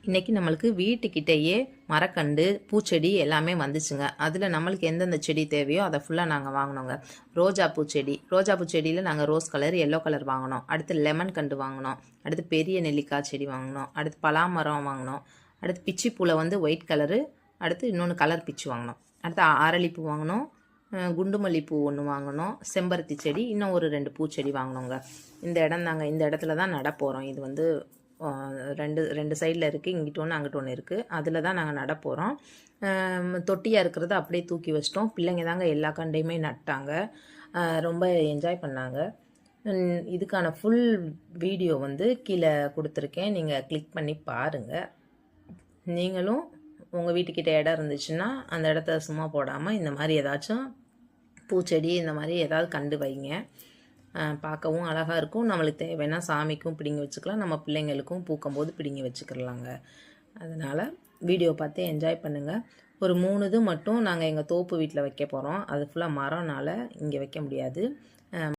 இன்றைக்கி நம்மளுக்கு வீட்டுக்கிட்டேயே மரக்கண்டு பூச்செடி எல்லாமே வந்துச்சுங்க. அதில் நம்மளுக்கு எந்தெந்த செடி தேவையோ அதை ஃபுல்லாக நாங்கள் வாங்கினோங்க. ரோஜா பூச்செடியில் நாங்கள் ரோஸ் கலர், எல்லோ கலர் வாங்கினோம். அடுத்து லெமன் கண்டு வாங்கினோம். அடுத்து பெரிய நெல்லிக்காய் செடி வாங்கினோம். அடுத்து பலாமரம் வாங்கினோம். அடுத்து பிச்சிப்பூவில் வந்து ஒயிட் கலரு, அடுத்து இன்னொன்று கலர் பிச்சு வாங்கினோம். அடுத்து அரளிப்பூ வாங்கினோம். குண்டுமல்லிப்பூ ஒன்று வாங்கினோம். செம்பருத்தி செடி, இன்னும் ஒரு 2 பூச்செடி வாங்கினோங்க. இந்த இடத்துல தான் நட போகிறோம். இது வந்து ரெண்டு சைடில் இருக்குது. இங்கிட்ட ஒன்று அங்கிட்ட ஒன்று இருக்குது. அதில் தான் நாங்கள் நட போகிறோம். தொட்டியாக இருக்கிறத அப்படியே தூக்கி வச்சிட்டோம். பிள்ளைங்க தாங்க எல்லா கண்டையுமே நட்டாங்க. ரொம்ப என்ஜாய் பண்ணாங்க. இதுக்கான ஃபுல் வீடியோ வந்து கீழே கொடுத்துருக்கேன். நீங்கள் கிளிக் பண்ணி பாருங்கள். நீங்களும் உங்கள் வீட்டுக்கிட்ட இடம் இருந்துச்சுன்னா அந்த இடத்த சும்மா போடாமல் இந்த மாதிரி ஏதாச்சும் பூச்செடி இந்த மாதிரி ஏதாவது கண்டு வைங்க. பார்க்கவும் அழகாக இருக்கும். நம்மளுக்கு தேவைன்னா சாமிக்கும் பிடிங்கி வச்சுக்கலாம், நம்ம பிள்ளைங்களுக்கும் பூக்கும்போது பிடிங்கி வச்சுக்கிறலாங்க. அதனால் வீடியோ பார்த்து என்ஜாய் பண்ணுங்கள். ஒரு 3 இது மட்டும் நாங்கள் எங்கள் தோப்பு வீட்டில் வைக்க போகிறோம். அது ஃபுல்லாக மரம்னால இங்கே வைக்க முடியாது.